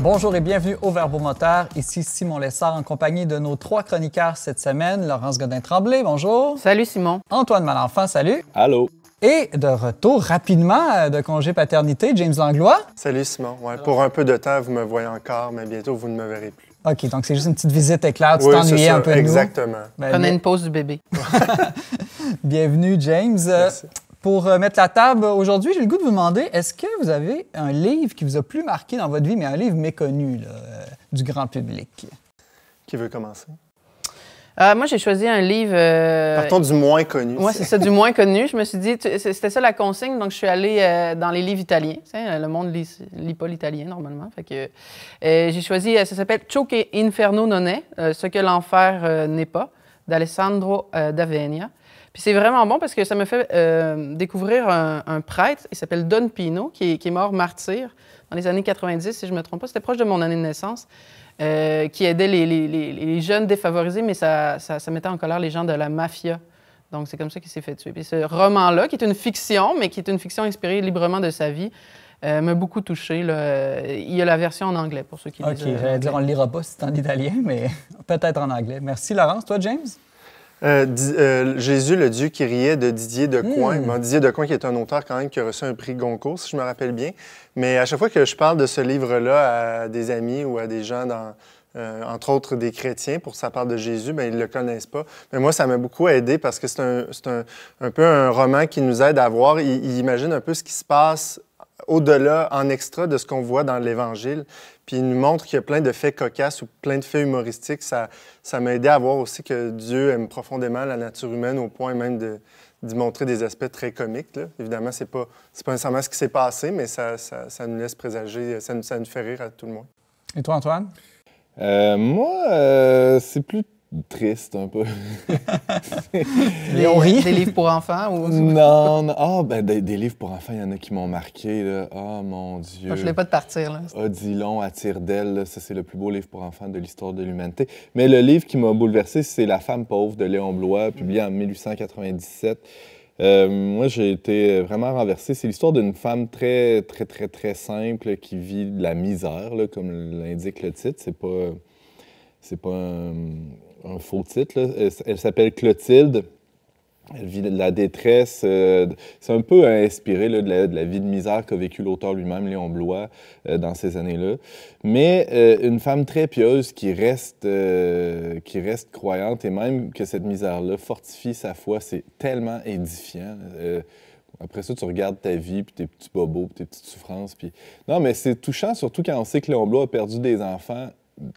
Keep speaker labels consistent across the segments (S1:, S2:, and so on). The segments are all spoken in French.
S1: Bonjour et bienvenue au Verbomoteur. Ici Simon Lessard en compagnie de nos trois chroniqueurs cette semaine. Laurence Godin-Tremblay, bonjour.
S2: Salut Simon.
S1: Antoine Malenfant, salut.
S3: Allô.
S1: Et de retour rapidement de congé paternité, James Langlois.
S4: Salut Simon. Ouais, pour un peu de temps, vous me voyez encore, mais bientôt, vous ne me verrez plus.
S1: OK, donc c'est juste une petite visite éclair. Tu
S4: Oui,
S1: t'ennuyais un peu de nous.
S4: Exactement.
S2: Prenez une pause du bébé.
S1: Bienvenue, James.
S4: Merci.
S1: Pour mettre la table aujourd'hui, j'ai le goût de vous demander, est-ce que vous avez un livre qui vous a plus marqué dans votre vie, mais un livre méconnu là, du grand public?
S4: Qui veut commencer?
S2: Moi, j'ai choisi un livre...
S4: Partons du moins connu.
S2: Oui, c'est ça, du moins connu. Je me suis dit, c'était ça la consigne, donc je suis allée dans les livres italiens. Tu sais, le monde lit pas l'italien, normalement. Fait que j'ai choisi, ça s'appelle Ciò che Inferno non è, ce que l'enfer n'est pas, d'Alessandro d'Avenia. Puis c'est vraiment bon parce que ça me fait découvrir un prêtre, il s'appelle Don Pino, qui est mort martyr dans les années 90, si je ne me trompe pas. C'était proche de mon année de naissance, qui aidait les jeunes défavorisés, mais ça mettait en colère les gens de la mafia. Donc c'est comme ça qu'il s'est fait tuer. Puis ce roman-là, qui est une fiction, mais qui est une fiction inspirée librement de sa vie, m'a beaucoup touché. Il y a la version en anglais, pour ceux qui lisent.
S1: OK, j'allais dire, on ne le lira pas si c'est en italien, mais peut-être en anglais. Merci, Laurence. Toi, James?
S4: Jésus, le Dieu qui riait de Didier Decoing. Bon, Didier Decoing qui est un auteur quand même qui a reçu un prix Goncourt, si je me rappelle bien. Mais à chaque fois que je parle de ce livre-là à des amis ou à des gens, entre autres des chrétiens, pour que ça parle de Jésus, bien, ils ne le connaissent pas. Mais moi, ça m'a beaucoup aidé parce que c'est un peu un roman qui nous aide à voir. Il imagine un peu ce qui se passe au-delà, en extra de ce qu'on voit dans l'Évangile. Puis il nous montre qu'il y a plein de faits cocasses ou plein de faits humoristiques. Ça m'a aidé à voir aussi que Dieu aime profondément la nature humaine au point même d'y montrer des aspects très comiques. Là. Évidemment, c'est pas nécessairement ce qui s'est passé, mais ça nous laisse présager, ça nous fait rire à tout le monde.
S1: Et toi, Antoine?
S3: Moi, c'est plus triste un peu.
S1: On rit.
S2: Des livres pour enfants? Ou...
S3: Non. Ah, ben des livres pour enfants, il y en a qui m'ont marqué. Là. Oh mon Dieu.
S2: Moi, je ne voulais pas de partir. Là.
S3: Odilon à tire-d'aile, là, ça c'est le plus beau livre pour enfants de l'histoire de l'humanité. Mais le livre qui m'a bouleversé, c'est La femme pauvre de Léon Bloy, publié en 1897. Moi, j'ai été vraiment renversé. C'est l'histoire d'une femme très, très, très, très simple qui vit de la misère, là, comme l'indique le titre. C'est pas un faux titre. Là. Elle s'appelle Clotilde. Elle vit de la détresse. C'est un peu inspiré là, de la vie de misère qu'a vécu l'auteur lui-même, Léon Bloy, dans ces années-là. Mais une femme très pieuse qui reste croyante et même que cette misère-là fortifie sa foi, c'est tellement édifiant. Après ça, tu regardes ta vie, puis tes petits bobos, puis tes petites souffrances. Puis... Non, mais c'est touchant, surtout quand on sait que Léon Bloy a perdu des enfants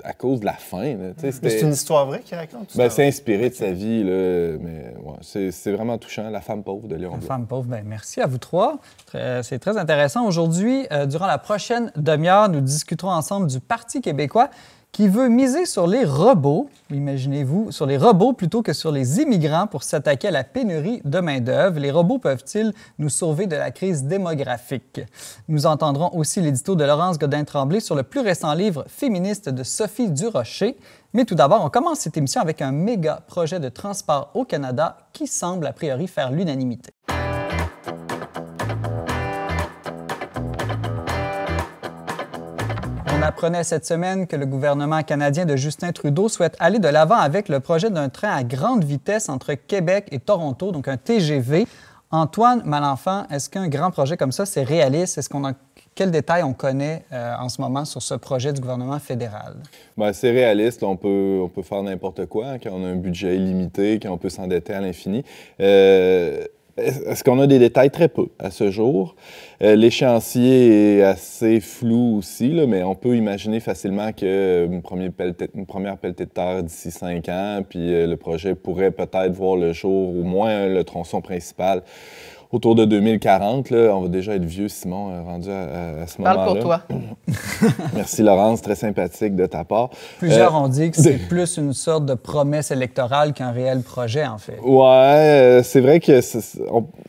S3: à cause de la faim.
S4: C'est une histoire vraie qu'il raconte?
S3: C'est inspiré de sa vie, là, mais ouais, c'est vraiment touchant. La femme pauvre de Léon Bloy.
S1: La femme pauvre, bien, merci à vous trois. C'est très intéressant. Aujourd'hui, durant la prochaine demi-heure, nous discuterons ensemble du Parti québécois qui veut miser sur les robots, imaginez-vous, sur les robots plutôt que sur les immigrants pour s'attaquer à la pénurie de main-d'œuvre. Les robots peuvent-ils nous sauver de la crise démographique? Nous entendrons aussi l'édito de Laurence Godin-Tremblay sur le plus récent livre féministe de Sophie Durocher. Mais tout d'abord, on commence cette émission avec un méga projet de transport au Canada qui semble a priori faire l'unanimité. On apprenait cette semaine que le gouvernement canadien de Justin Trudeau souhaite aller de l'avant avec le projet d'un train à grande vitesse entre Québec et Toronto, donc un TGV. Antoine Malenfant, est-ce qu'un grand projet comme ça, c'est réaliste? Quels détails on connaît en ce moment sur ce projet du gouvernement fédéral?
S3: Bien, c'est réaliste. On peut faire n'importe quoi hein, quand on a un budget illimité, quand on peut s'endetter à l'infini. Est-ce qu'on a des détails? Très peu à ce jour. L'échéancier est assez flou aussi, là, mais on peut imaginer facilement qu'une première pelletée de terre d'ici 5 ans, puis le projet pourrait peut-être voir le jour, au moins le tronçon principal, autour de 2040. Là, on va déjà être vieux, Simon, rendu à ce moment-là.
S2: Parle pour toi.
S3: Merci, Laurence. Très sympathique de ta part.
S1: Plusieurs ont dit que c'est plus une sorte de promesse électorale qu'un réel projet, en fait.
S3: Ouais, c'est vrai que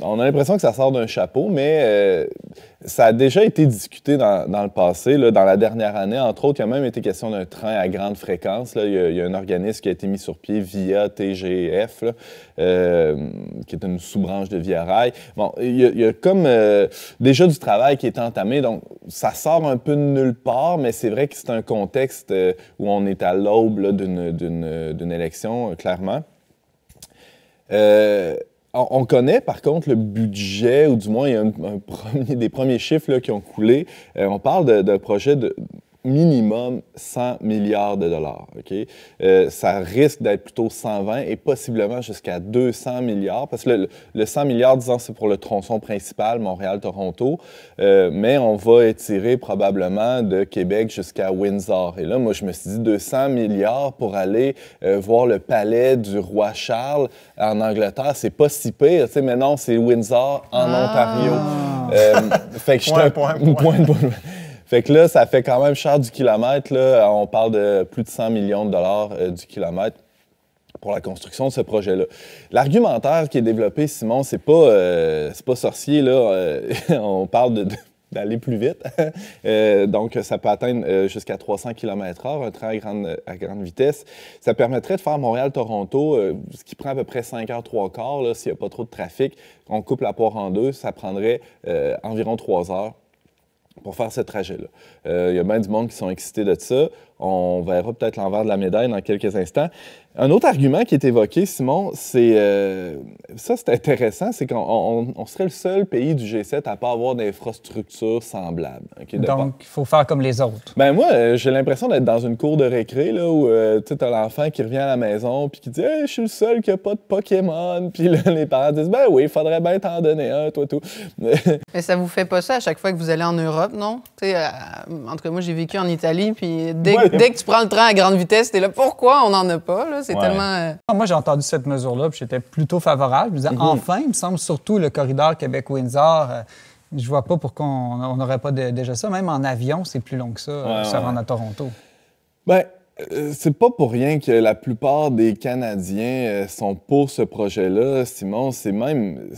S3: on a l'impression que ça sort d'un chapeau, mais Ça a déjà été discuté dans le passé, là, dans la dernière année. Entre autres, il y a même été question d'un train à grande fréquence. Là. Il y a un organisme qui a été mis sur pied via TGF, là, qui est une sous-branche de Via Rail. Bon, il y a comme déjà du travail qui est entamé, donc ça sort un peu de nulle part, mais c'est vrai que c'est un contexte où on est à l'aube là, d'une élection, clairement. On connaît, par contre, le budget, ou du moins, il y a des premiers chiffres là, qui ont coulé. On parle d'un projet de minimum 100 milliards de dollars. Okay? Ça risque d'être plutôt 120 et possiblement jusqu'à 200 milliards, parce que le 100 milliards, disons, c'est pour le tronçon principal, Montréal-Toronto, mais on va étirer probablement de Québec jusqu'à Windsor. Et là, moi, je me suis dit 200 milliards pour aller voir le palais du roi Charles en Angleterre, c'est pas si pire, tu sais, mais non, c'est Windsor en Ontario. Fait que point. Fait que là, ça fait quand même cher du kilomètre. Là. On parle de plus de 100 millions de dollars du kilomètre pour la construction de ce projet-là. L'argumentaire qui est développé, Simon, c'est pas sorcier. Là. On parle d'aller plus vite. Donc, ça peut atteindre jusqu'à 300 km/h, un train à grande vitesse. Ça permettrait de faire Montréal-Toronto, ce qui prend à peu près 5 heures 3/4, là, s'il n'y a pas trop de trafic. On coupe la poire en deux, ça prendrait environ 3 heures pour faire ce trajet-là. Il y a bien du monde qui sont excités de ça. On verra peut-être l'envers de la médaille dans quelques instants. Un autre argument qui est évoqué, Simon, c'est... ça, c'est intéressant, c'est qu'on serait le seul pays du G7 à ne pas avoir d'infrastructure semblable. Okay,
S1: donc, il faut faire comme les autres.
S3: Ben moi, j'ai l'impression d'être dans une cour de récré, là, où tu as l'enfant qui revient à la maison puis qui dit hey, « Je suis le seul qui n'a pas de Pokémon. » Puis là, les parents disent « Ben oui, il faudrait bien t'en donner un, toi, tout. »
S2: Mais ça vous fait pas ça à chaque fois que vous allez en Europe, non? En tout cas, moi, j'ai vécu en Italie, puis dès que tu prends le train à grande vitesse, t'es là, pourquoi on n'en a pas? Là? C'est tellement...
S1: Moi, j'ai entendu cette mesure-là, puis j'étais plutôt favorable. Je me disais, enfin, il me semble surtout le corridor Québec-Windsor, je vois pas pourquoi on n'aurait pas déjà ça. Même en avion, c'est plus long que ça, se rendre à Toronto.
S3: Ben, c'est pas pour rien que la plupart des Canadiens sont pour ce projet-là, Simon. C'est même,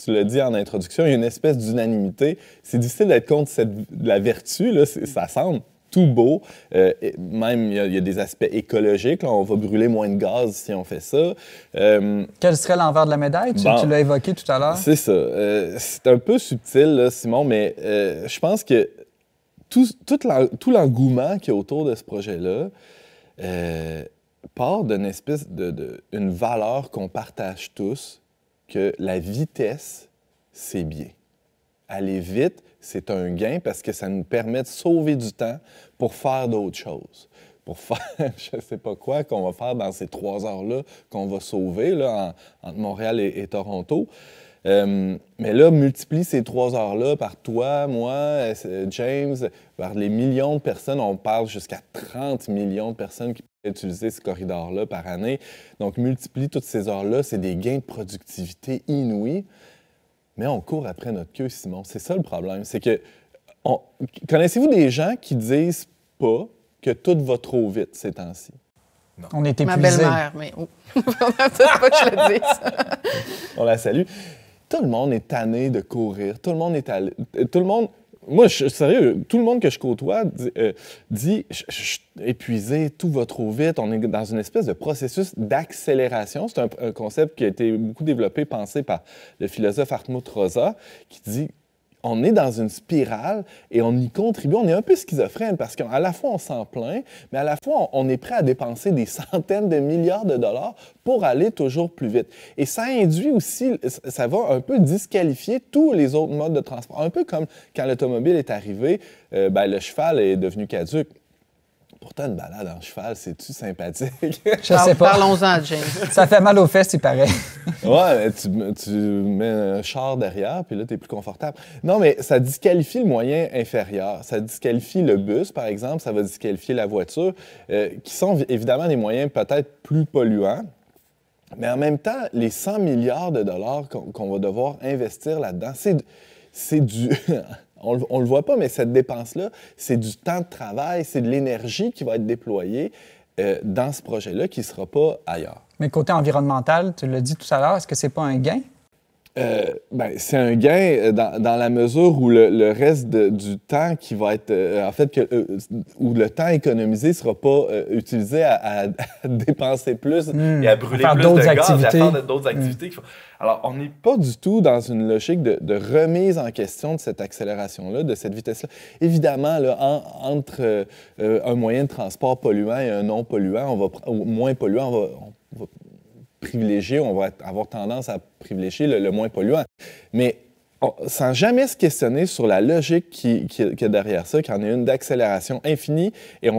S3: tu l'as dit en introduction, il y a une espèce d'unanimité. C'est difficile d'être contre la vertu, là, ça semble tout beau. Même, il y a des aspects écologiques. Là, on va brûler moins de gaz si on fait ça.
S1: Quel serait l'envers de la médaille? Tu l'as évoqué tout à l'heure.
S3: C'est ça. C'est un peu subtil, là, Simon, mais je pense que tout l'engouement qu'il y a autour de ce projet-là part d'une espèce une valeur qu'on partage tous, que la vitesse, c'est bien. Aller vite, c'est un gain parce que ça nous permet de sauver du temps pour faire d'autres choses. Pour faire, je ne sais pas quoi, qu'on va faire dans ces 3 heures-là, qu'on va sauver là, entre Montréal et Toronto. Mais là, multiplie ces 3 heures-là par toi, moi, James, par les millions de personnes. On parle jusqu'à 30 millions de personnes qui peuvent utiliser ce corridor-là par année. Donc, multiplie toutes ces heures-là, c'est des gains de productivité inouïs. Mais on court après notre queue, Simon. C'est ça le problème. C'est que, connaissez-vous des gens qui disent pas que tout va trop vite ces temps-ci?
S1: Non. On est épuisés.
S2: Ma belle-mère, mais on n'a peut-être pas que je le dise.
S3: On la salue. Tout le monde est tanné de courir. Tout le monde est tout le monde... Moi, sérieux, tout le monde que je côtoie dit je suis épuisé, tout va trop vite. On est dans une espèce de processus d'accélération. C'est un concept qui a été beaucoup développé, pensé par le philosophe Hartmut Rosa, qui dit on est dans une spirale et on y contribue. On est un peu schizophrène parce qu'à la fois, on s'en plaint, mais à la fois, on est prêt à dépenser des centaines de milliards de dollars pour aller toujours plus vite. Et ça induit aussi, ça va un peu disqualifier tous les autres modes de transport. Un peu comme quand l'automobile est arrivé, le cheval est devenu caduc. Pourtant, une balade en cheval, c'est-tu sympathique?
S1: Je sais pas.
S2: Parlons-en, James.
S1: Ça fait mal aux fesses, il paraît.
S3: Ouais, tu mets un char derrière, puis là, t'es plus confortable. Non, mais ça disqualifie le moyen inférieur. Ça disqualifie le bus, par exemple. Ça va disqualifier la voiture, qui sont évidemment des moyens peut-être plus polluants. Mais en même temps, les 100 milliards de dollars qu'on va devoir investir là-dedans, c'est du... On le voit pas, mais cette dépense-là, c'est du temps de travail, c'est de l'énergie qui va être déployée dans ce projet-là qui ne sera pas ailleurs.
S1: Mais côté environnemental, tu l'as dit tout à l'heure, est-ce que c'est pas un gain?
S3: C'est un gain dans la mesure où le reste du temps qui va être, où le temps économisé ne sera pas utilisé à dépenser plus et à brûler plus de gaz et à faire d'autres activités. Alors, on n'est pas du tout dans une logique de remise en question de cette accélération-là, de cette vitesse-là. Évidemment, là, entre un moyen de transport polluant et un non polluant, ou moins polluant, on va privilégier, on va avoir tendance à privilégier le moins polluant. Mais sans jamais se questionner sur la logique qui est derrière ça, qu'il y en a une d'accélération infinie et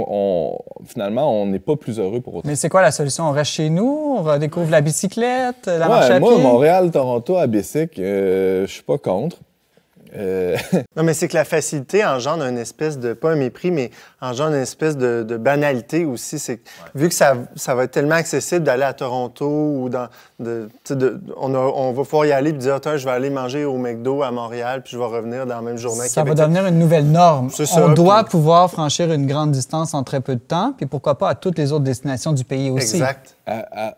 S3: finalement, on n'est pas plus heureux pour autant.
S1: Mais c'est quoi la solution? On reste chez nous? On redécouvre la bicyclette, la marche à pied?
S3: Moi, Montréal, Toronto, à bicycle, je suis pas contre.
S4: Non, mais c'est que la facilité engendre une espèce de, pas un mépris, mais engendre une espèce de banalité aussi. C'est vu que ça va être tellement accessible d'aller à Toronto ou on va pouvoir y aller et dire, je vais aller manger au McDo à Montréal puis je vais revenir dans la même journée à Québec.
S1: Ça va devenir une nouvelle norme.
S4: Ça,
S1: on doit pouvoir franchir une grande distance en très peu de temps, puis pourquoi pas à toutes les autres destinations du pays aussi.
S4: Exact.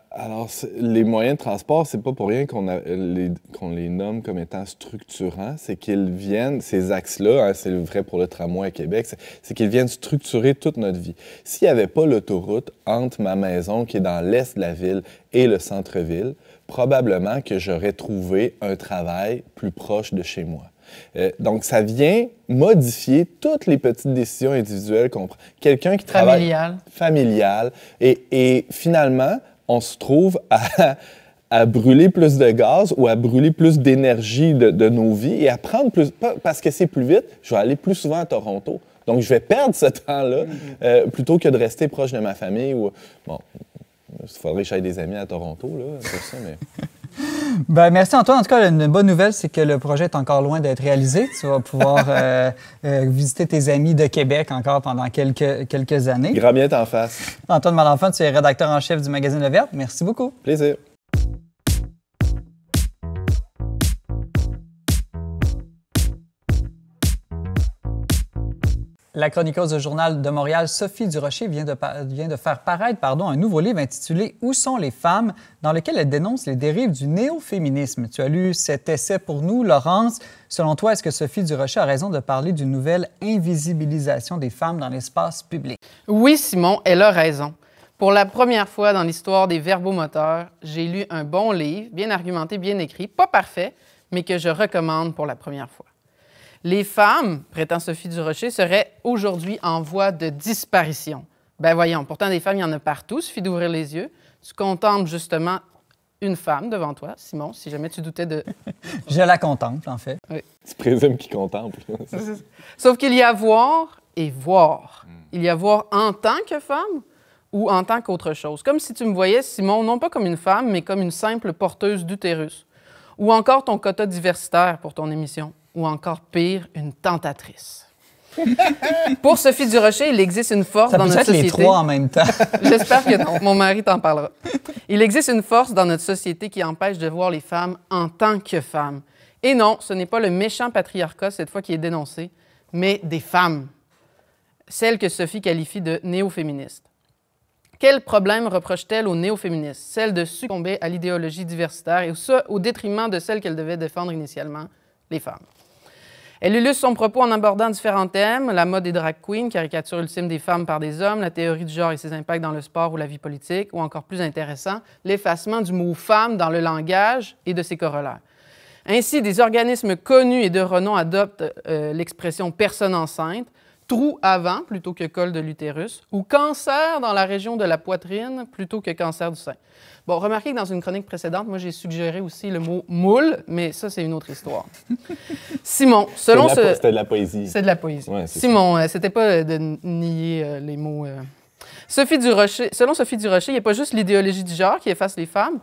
S3: Alors, les moyens de transport, c'est pas pour rien qu'on les nomme comme étant structurants. C'est qu'ils viennent, ces axes-là, c'est vrai pour le tramway à Québec, c'est qu'ils viennent structurer toute notre vie. S'il n'y avait pas l'autoroute entre ma maison, qui est dans l'est de la ville, et le centre-ville, probablement que j'aurais trouvé un travail plus proche de chez moi. Donc, ça vient modifier toutes les petites décisions individuelles qu'on prend. Quelqu'un qui travaille... Familial. Et finalement, on se trouve à brûler plus de gaz ou à brûler plus d'énergie de nos vies et à prendre plus... Parce que c'est plus vite, je vais aller plus souvent à Toronto. Donc, je vais perdre ce temps-là plutôt que de rester proche de ma famille. Bon, il faudrait que j'aille des amis à Toronto, là, pour ça, mais...
S1: Merci Antoine. En tout cas, une bonne nouvelle, c'est que le projet est encore loin d'être réalisé. Tu vas pouvoir visiter tes amis de Québec encore pendant quelques années.
S3: Grand bien t'en face.
S1: Antoine Malenfant, tu es rédacteur en chef du magazine Le Verbe. Merci beaucoup.
S3: Plaisir.
S1: La chroniqueuse du Journal de Montréal, Sophie Durocher, vient de faire paraître un nouveau livre intitulé « Où sont les femmes ?» dans lequel elle dénonce les dérives du néo-féminisme. Tu as lu cet essai pour nous, Laurence. Selon toi, est-ce que Sophie Durocher a raison de parler d'une nouvelle invisibilisation des femmes dans l'espace public?
S2: Oui, Simon, elle a raison. Pour la première fois dans l'histoire des verbomoteurs, j'ai lu un bon livre, bien argumenté, bien écrit, pas parfait, mais que je recommande pour la première fois. Les femmes, prétend Sophie Durocher, seraient aujourd'hui en voie de disparition. Ben voyons, pourtant des femmes, il y en a partout, il suffit d'ouvrir les yeux. Tu contemples justement une femme devant toi, Simon, si jamais tu doutais de...
S1: Je la contemple, en fait.
S2: Oui.
S3: Tu présumes qu'il contemple.
S2: Sauf qu'il y a voir et voir. Il y a voir en tant que femme ou en tant qu'autre chose. Comme si tu me voyais, Simon, non pas comme une femme, mais comme une simple porteuse d'utérus. Ou encore ton quota diversitaire pour ton émission. Ou encore pire, une tentatrice. Pour Sophie Durocher, il existe une force dans notre société...
S1: Ça peut être les trois en même temps.
S2: J'espère que non. Mon mari t'en parlera. Il existe une force dans notre société qui empêche de voir les femmes en tant que femmes. Et non, ce n'est pas le méchant patriarcat, cette fois, qui est dénoncé, mais des femmes. Celles que Sophie qualifie de néo-féministes. Quel problème reproche-t-elle aux néo-féministes? Celle de succomber à l'idéologie diversitaire et ça au détriment de celle qu'elle devait défendre initialement, les femmes. Elle illustre son propos en abordant différents thèmes, la mode des drag queens, caricature ultime des femmes par des hommes, la théorie du genre et ses impacts dans le sport ou la vie politique, ou encore plus intéressant, l'effacement du mot « femme » dans le langage et de ses corollaires. Ainsi, des organismes connus et de renom adoptent l'expression « personne enceinte », trou avant plutôt que col de l'utérus, ou cancer dans la région de la poitrine plutôt que cancer du sein. Bon, remarquez que dans une chronique précédente, moi, j'ai suggéré aussi le mot « moule », mais ça, c'est une autre histoire. Simon, selon ce...
S3: C'était de la poésie.
S2: C'est de la poésie.
S3: Ouais,
S2: Simon, c'était pas de nier les mots... Selon Sophie Durocher, il n'y a pas juste l'idéologie du genre qui efface les femmes,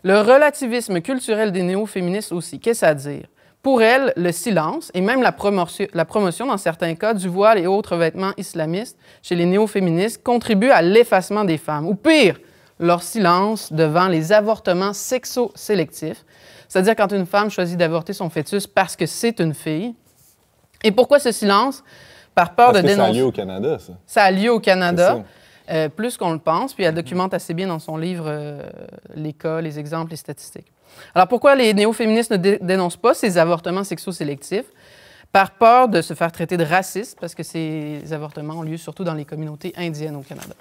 S2: le relativisme culturel des néo-féministes aussi. Qu'est-ce à dire? Pour elle, le silence et même la promotion, dans certains cas, du voile et autres vêtements islamistes chez les néo-féministes contribuent à l'effacement des femmes. Ou pire, leur silence devant les avortements sexo-sélectifs, c'est-à-dire quand une femme choisit d'avorter son fœtus parce que c'est une fille. Et pourquoi ce silence? Par peur de dénoncer...
S3: Ça a lieu au Canada, ça.
S2: Ça a lieu au Canada, plus qu'on le pense, puis elle documente assez bien dans son livre les cas, les exemples, les statistiques. Alors, pourquoi les néo-féministes ne dénoncent pas ces avortements sexo-sélectifs? Par peur de se faire traiter de raciste, parce que ces avortements ont lieu surtout dans les communautés indiennes au Canada.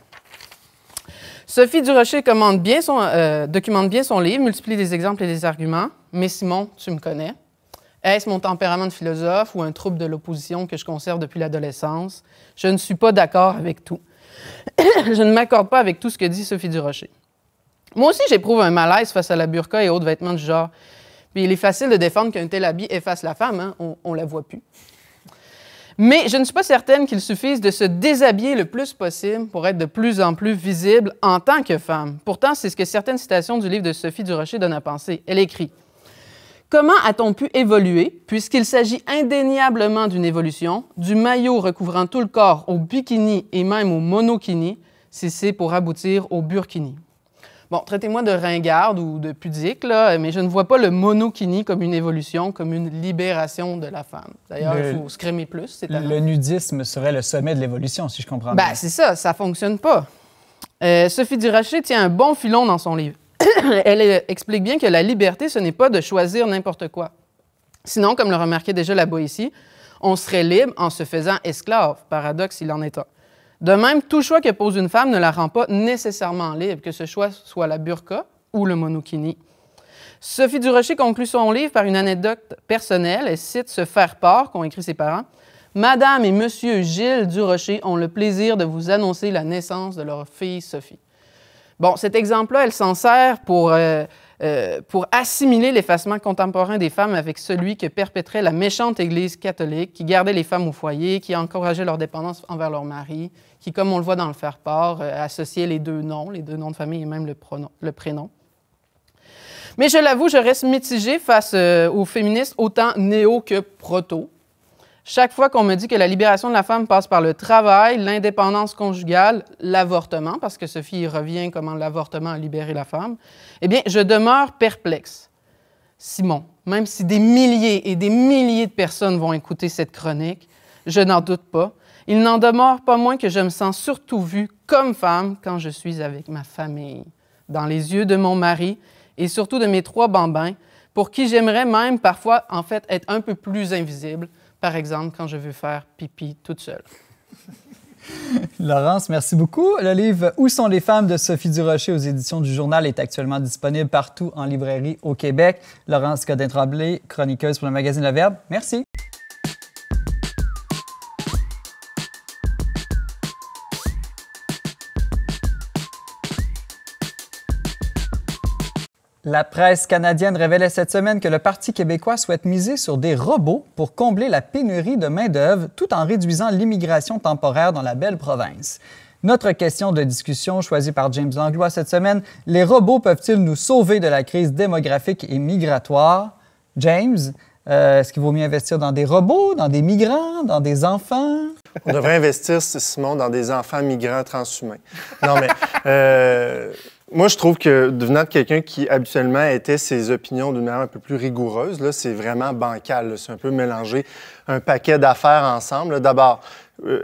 S2: Sophie Durocher documente bien son livre, multiplie des exemples et des arguments. Mais Simon, tu me connais. Est-ce mon tempérament de philosophe ou un trouble de l'opposition que je conserve depuis l'adolescence? Je ne suis pas d'accord avec tout. Je ne m'accorde pas avec tout ce que dit Sophie Durocher. Moi aussi, j'éprouve un malaise face à la burqa et autres vêtements du genre. Puis il est facile de défendre qu'un tel habit efface la femme, hein? On ne la voit plus. Mais je ne suis pas certaine qu'il suffise de se déshabiller le plus possible pour être de plus en plus visible en tant que femme. Pourtant, c'est ce que certaines citations du livre de Sophie Durocher donnent à penser. Elle écrit « Comment a-t-on pu évoluer, puisqu'il s'agit indéniablement d'une évolution, du maillot recouvrant tout le corps au bikini et même au monokini, si c'est pour aboutir au burkini? » Bon, traitez-moi de ringarde ou de pudique, là, mais je ne vois pas le monokini comme une évolution, comme une libération de la femme. D'ailleurs, il faut se crémer plus.
S1: Le nudisme serait le sommet de l'évolution, si je comprends
S2: bien.
S1: bien.
S2: C'est ça, ça ne fonctionne pas. Sophie Durocher tient un bon filon dans son livre. Elle explique bien que la liberté, ce n'est pas de choisir n'importe quoi. Sinon, comme le remarquait déjà la Boétie, on serait libre en se faisant esclave. Paradoxe, il en est un. De même, tout choix que pose une femme ne la rend pas nécessairement libre, que ce choix soit la burqa ou le monokini. Sophie Durocher conclut son livre par une anecdote personnelle. Elle cite ce faire-part qu'ont écrit ses parents. « Madame et Monsieur Gilles Durocher ont le plaisir de vous annoncer la naissance de leur fille Sophie. » Bon, cet exemple-là, elle s'en sert pour assimiler l'effacement contemporain des femmes avec celui que perpétrait la méchante Église catholique, qui gardait les femmes au foyer, qui encourageait leur dépendance envers leur mari, qui, comme on le voit dans le faire-part, associait les deux noms de famille et même le prénom. Mais je l'avoue, je reste mitigée face aux féministes autant néo que proto. Chaque fois qu'on me dit que la libération de la femme passe par le travail, l'indépendance conjugale, l'avortement, parce que Sophie y revient comment l'avortement a libéré la femme, eh bien, je demeure perplexe. Simon, même si des milliers et des milliers de personnes vont écouter cette chronique, je n'en doute pas, il n'en demeure pas moins que je me sens surtout vue comme femme quand je suis avec ma famille, dans les yeux de mon mari et surtout de mes 3 bambins, pour qui j'aimerais même parfois, en fait, être un peu plus invisible, par exemple, quand je veux faire pipi toute seule.
S1: Laurence, merci beaucoup. Le livre « Où sont les femmes » de Sophie Durocher aux éditions du Journal est actuellement disponible partout en librairie au Québec. Laurence Godin-Tremblay, chroniqueuse pour le magazine Le Verbe. Merci. La presse canadienne révélait cette semaine que le Parti québécois souhaite miser sur des robots pour combler la pénurie de main-d'œuvre tout en réduisant l'immigration temporaire dans la belle province. Notre question de discussion choisie par James Langlois cette semaine, les robots peuvent-ils nous sauver de la crise démographique et migratoire? James, est-ce qu'il vaut mieux investir dans des robots, dans des migrants, dans des enfants?
S4: On devrait investir, Simon, dans des enfants migrants transhumains. Non, mais moi, je trouve que devenant de quelqu'un qui habituellement était ses opinions d'une manière un peu plus rigoureuse, là, c'est vraiment bancal. Là. C'est un peu mélanger un paquet d'affaires ensemble. D'abord,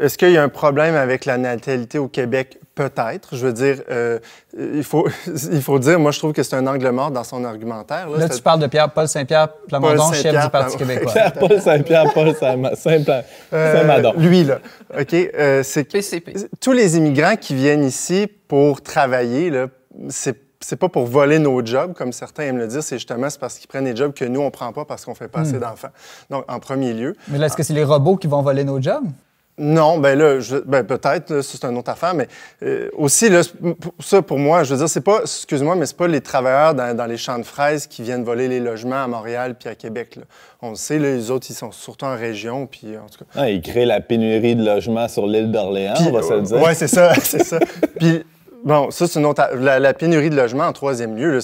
S4: est-ce qu'il y a un problème avec la natalité au Québec? Peut-être. Je veux dire, il faut dire, moi, je trouve que c'est un angle mort dans son argumentaire.
S1: Là tu parles de Paul Saint-Pierre Plamondon, chef du Parti québécois.
S3: Paul Saint-Pierre, Paul Saint-Madon.
S4: Lui, là. OK? C'est
S2: PCP.
S4: Tous les immigrants qui viennent ici pour travailler, là, c'est pas pour voler nos jobs, comme certains aiment le dire, c'est parce qu'ils prennent des jobs que nous, on prend pas parce qu'on fait pas assez d'enfants. Donc, en premier lieu.
S1: Mais là, est-ce que c'est les robots qui vont voler nos jobs?
S4: Non, bien là, peut-être, là, c'est une autre affaire, mais aussi, là, ça, pour moi, je veux dire, c'est pas, excuse-moi, mais c'est pas les travailleurs dans les champs de fraises qui viennent voler les logements à Montréal puis à Québec, là. On le sait, là, les autres, ils sont surtout en région, puis en tout cas...
S3: Ah, ils créent la pénurie de logements sur l'île d'Orléans, on va se le dire.
S4: Oui, c'est ça, c'est ça. Puis, bon, ça, c'est une autre... La pénurie de logements, en troisième lieu, là,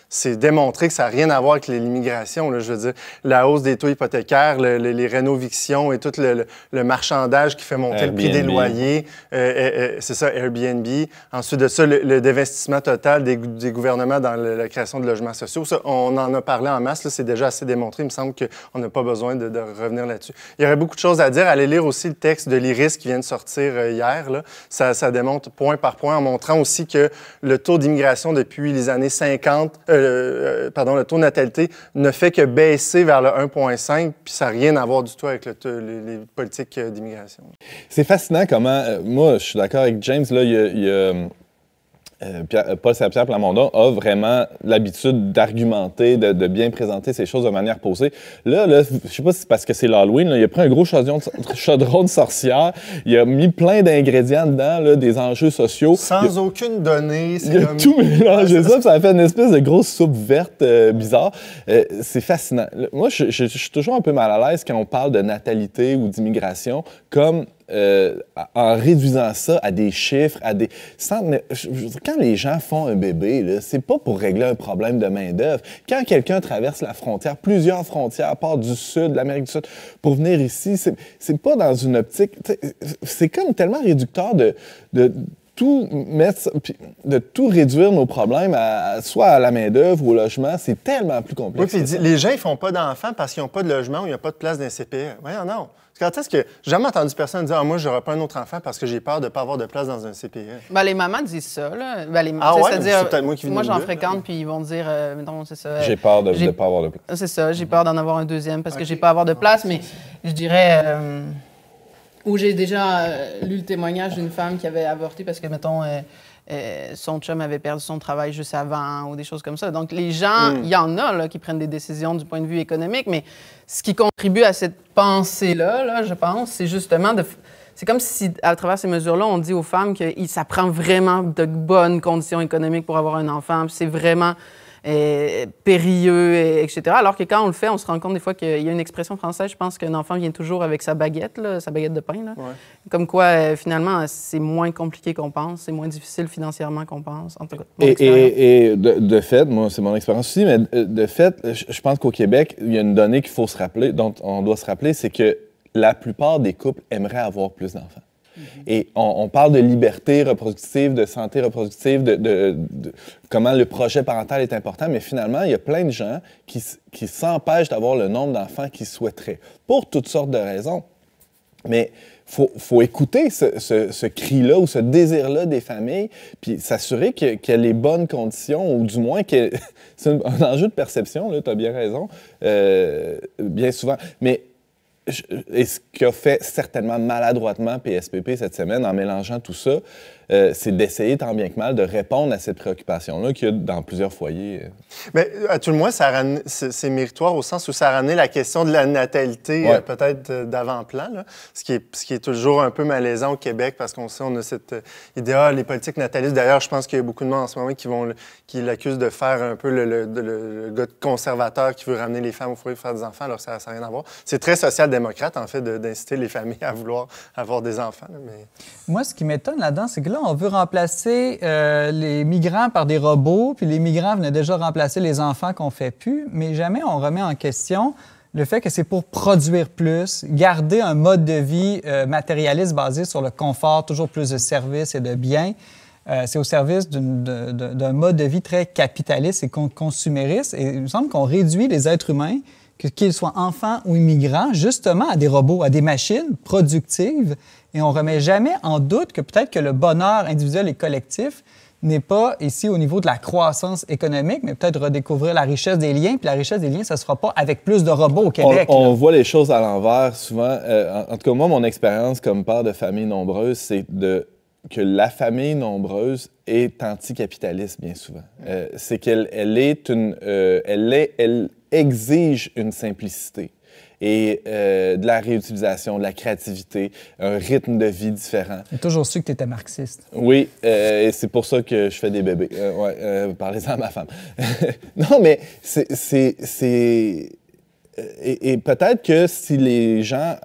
S4: c'est démontré que ça n'a rien à voir avec l'immigration. Je veux dire, la hausse des taux hypothécaires, les rénovictions et tout le marchandage qui fait monter Airbnb. Le prix des loyers. C'est ça, Airbnb. Ensuite de ça, le dévestissement total des gouvernements dans la création de logements sociaux. Ça, on en a parlé en masse. C'est déjà assez démontré. Il me semble qu'on n'a pas besoin de revenir là-dessus. Il y aurait beaucoup de choses à dire. Allez lire aussi le texte de l'IRIS qui vient de sortir hier. Là. Ça démontre point par point en montrant aussi que le taux d'immigration depuis les années 50... le taux de natalité ne fait que baisser vers le 1,5, puis ça n'a rien à voir du tout avec les politiques d'immigration.
S3: C'est fascinant comment, moi, je suis d'accord avec James, là, il y a Paul Saint-Pierre Plamondon a vraiment l'habitude d'argumenter, de bien présenter ces choses de manière posée. Là, je sais pas si c'est parce que c'est l'Halloween, il a pris un gros chaudron de sorcière, il a mis plein d'ingrédients dedans, là, des enjeux sociaux.
S4: Sans aucune donnée.
S3: Il a tout mélangé ça a fait une espèce de grosse soupe verte bizarre. C'est fascinant. Moi, je suis toujours un peu mal à l'aise quand on parle de natalité ou d'immigration, comme en réduisant ça à des chiffres, quand les gens font un bébé, c'est pas pour régler un problème de main-d'œuvre. Quand quelqu'un traverse la frontière, plusieurs frontières, part du Sud, de l'Amérique du Sud, pour venir ici, c'est pas dans une optique. C'est comme tellement réducteur de tout mettre, de tout réduire nos problèmes soit à la main-d'œuvre ou au logement. C'est tellement plus complexe.
S4: Oui, puis les gens, ils font pas d'enfants parce qu'ils n'ont pas de logement ou il n'y a pas de place dans les CPE. Voyons, non. Quand est-ce que j'ai jamais entendu personne dire moi, je n'aurai pas un autre enfant parce que j'ai peur de ne pas avoir de place dans un CPE?
S2: Ben, les mamans disent ça. Là.
S4: C'est peut-être
S2: moi j'en fréquente, puis ils vont dire, mettons, c'est ça.
S3: J'ai peur de ne pas avoir de place.
S2: C'est ça, j'ai peur d'en avoir un deuxième parce que j'ai pas à avoir de place, mais je dirais. Où j'ai déjà lu le témoignage d'une femme qui avait avorté parce que, mettons, son chum avait perdu son travail juste avant ou des choses comme ça. Donc, les gens, il y en a là, qui prennent des décisions du point de vue économique, mais ce qui contribue à cette pensée-là, je pense, c'est justement de... C'est comme si, à travers ces mesures-là, on dit aux femmes que ça prend vraiment de bonnes conditions économiques pour avoir un enfant, puis c'est vraiment... périlleux, etc. Alors que quand on le fait, on se rend compte des fois qu'il y a une expression française, je pense qu'un enfant vient toujours avec sa baguette, là, sa baguette de pain. Là. Ouais. Comme quoi, finalement, c'est moins compliqué qu'on pense, c'est moins difficile financièrement qu'on pense. En tout cas,
S3: et de fait, moi, c'est mon expérience aussi, mais de fait, je pense qu'au Québec, il y a une donnée qu'il faut se rappeler, dont on doit se rappeler, c'est que la plupart des couples aimeraient avoir plus d'enfants. Et on parle de liberté reproductive, de santé reproductive, de comment le projet parental est important, mais finalement, il y a plein de gens qui s'empêchent d'avoir le nombre d'enfants qu'ils souhaiteraient, pour toutes sortes de raisons. Mais il faut écouter ce cri-là ou ce désir-là des familles, puis s'assurer qu'il y a les bonnes conditions, ou du moins que c'est un enjeu de perception, tu as bien raison, bien souvent. Mais et ce qu'a fait certainement maladroitement PSPP cette semaine en mélangeant tout ça, c'est d'essayer tant bien que mal de répondre à cette préoccupation-là qu'il y a dans plusieurs foyers.
S4: Mais à tout le moins, c'est méritoire au sens où ça a ramené la question de la natalité peut-être d'avant-plan, là. Ce qui est toujours un peu malaisant au Québec parce qu'on sait, on a cette idée, les politiques natalistes. D'ailleurs, je pense qu'il y a beaucoup de monde en ce moment qui l'accusent de faire un peu le gars conservateur qui veut ramener les femmes au foyer pour faire des enfants, alors ça n'a rien à voir. C'est très social-démocrate, en fait, d'inciter les familles à vouloir avoir des enfants. Là, mais...
S1: Moi, ce qui m'étonne là-dedans, c'est que là, on veut remplacer les migrants par des robots, puis les migrants venaient déjà remplacer les enfants qu'on ne fait plus, mais jamais on remet en question le fait que c'est pour produire plus, garder un mode de vie matérialiste basé sur le confort, toujours plus de services et de biens. C'est au service d'un mode de vie très capitaliste et consumériste. Et il me semble qu'on réduit les êtres humains, qu'ils soient enfants ou immigrants, justement à des robots, à des machines productives. Et on ne remet jamais en doute que peut-être que le bonheur individuel et collectif n'est pas ici au niveau de la croissance économique, mais peut-être redécouvrir la richesse des liens. Puis la richesse des liens, ça ne sera pas avec plus de robots au Québec.
S3: On voit les choses à l'envers souvent. En tout cas, moi, mon expérience comme père de famille nombreuse, c'est que la famille nombreuse est anticapitaliste bien souvent. C'est qu'elle exige une simplicité et de la réutilisation, de la créativité, un rythme de vie différent.
S1: J'ai toujours su que tu étais marxiste.
S3: Oui, et c'est pour ça que je fais des bébés. Parlez-en à ma femme. Non, mais Et peut-être que si les gens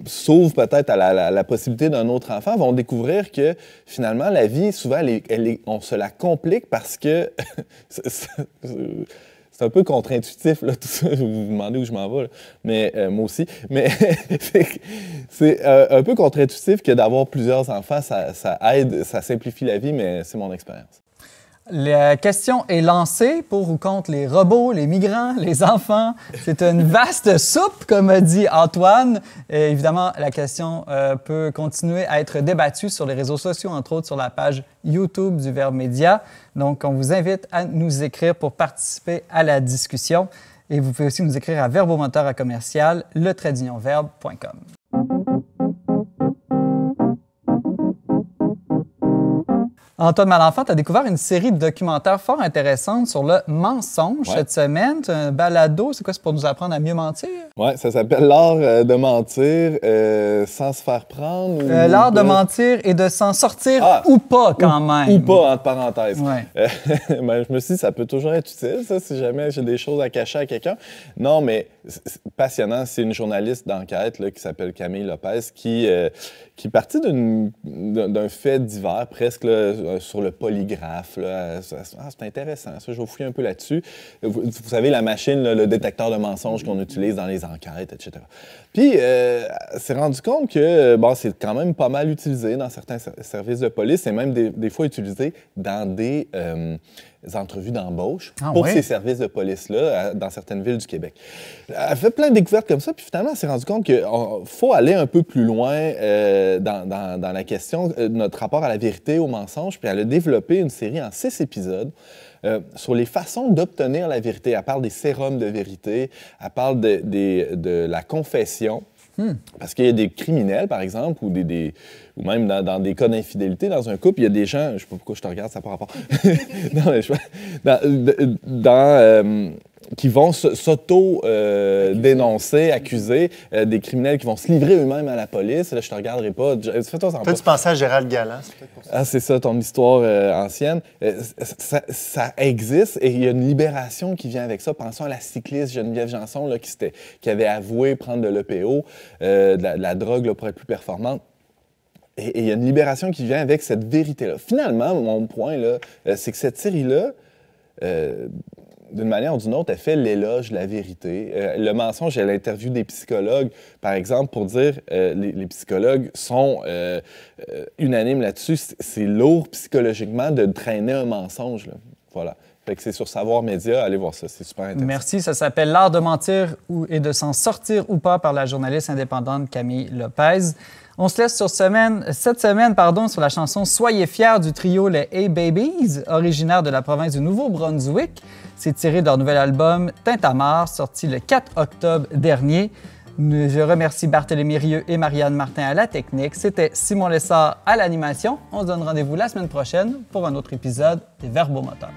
S3: s'ouvrent peut-être à la possibilité d'un autre enfant, vont découvrir que finalement, la vie, souvent, on se la complique parce que c'est un peu contre-intuitif, là, tout ça. Vous vous demandez où je m'en vais, là. Mais moi aussi. Mais c'est un peu contre-intuitif que d'avoir plusieurs enfants, ça aide, ça simplifie la vie, mais c'est mon expérience.
S1: La question est lancée pour ou contre les robots, les migrants, les enfants. C'est une vaste soupe, comme a dit Antoine. Et évidemment, la question peut continuer à être débattue sur les réseaux sociaux, entre autres sur la page YouTube du Verbe Média. Donc, on vous invite à nous écrire pour participer à la discussion. Et vous pouvez aussi nous écrire à verbomoteur@le-verbe.com. Antoine Malenfant, tu as découvert une série de documentaires fort intéressante sur le mensonge cette semaine. C'est un balado, c'est quoi? C'est pour nous apprendre à mieux mentir?
S3: Oui, ça s'appelle l'art de mentir sans se faire prendre.
S1: L'art de mentir et de s'en sortir ou pas quand même.
S3: Ou pas, entre parenthèses.
S1: Ouais.
S3: Ben, je me suis dit, ça peut toujours être utile, ça, si jamais j'ai des choses à cacher à quelqu'un. Non, mais c'est passionnant. C'est une journaliste d'enquête là, qui s'appelle Camille Lopez qui partit d'un fait divers presque là, sur le polygraphe. Là. C'est intéressant. Ça, je vais vous fouiller un peu là-dessus. Vous savez, la machine, là, le détecteur de mensonges qu'on utilise dans les enquêtes, etc. Puis, s'est rendu compte que c'est quand même pas mal utilisé dans certains services de police et même des fois utilisé dans des entrevues d'embauche pour ces services de police-là dans certaines villes du Québec. Elle fait plein de découvertes comme ça, puis finalement, elle s'est rendu compte qu'il faut aller un peu plus loin dans la question de notre rapport à la vérité, au mensonge, puis elle a développé une série en 6 épisodes sur les façons d'obtenir la vérité. Elle parle des sérums de vérité, elle parle de la confession. Parce qu'il y a des criminels, par exemple, ou même dans des cas d'infidélité dans un couple, il y a des gens, je ne sais pas pourquoi je te regarde, ça n'a pas rapport, qui vont s'auto-dénoncer, accuser, des criminels qui vont se livrer eux-mêmes à la police. Là, je te regarderai pas. Fais-toi sans
S4: Toi, tu pensais à Gérald Galland, c'est peut-être pour ça.
S3: Ah, c'est ça, ton histoire ancienne. Ça existe et il y a une libération qui vient avec ça. Pensons à la cycliste Geneviève Janson là, qui avait avoué prendre de l'EPO, de la drogue là, pour être plus performante. Et il y a une libération qui vient avec cette vérité-là. Finalement, mon point, là, c'est que cette série-là, d'une manière ou d'une autre, elle fait l'éloge de la vérité. Le mensonge, elle interview des psychologues, par exemple, pour dire les psychologues sont unanimes là-dessus. C'est lourd psychologiquement de traîner un mensonge. Là. Voilà. Fait que c'est sur Savoir Média. Allez voir ça, c'est super intéressant.
S1: Merci. Ça s'appelle L'art de mentir et de s'en sortir ou pas par la journaliste indépendante Camille Lopez. On se laisse cette semaine sur la chanson « Soyez fiers » du trio les Hey Babies, originaire de la province du Nouveau-Brunswick. C'est tiré de leur nouvel album « Tintamarre », sorti le 4 octobre dernier. Je remercie Barthélémy Rieu et Marianne Martin à la technique. C'était Simon Lessard à l'animation. On se donne rendez-vous la semaine prochaine pour un autre épisode des Verbomoteurs.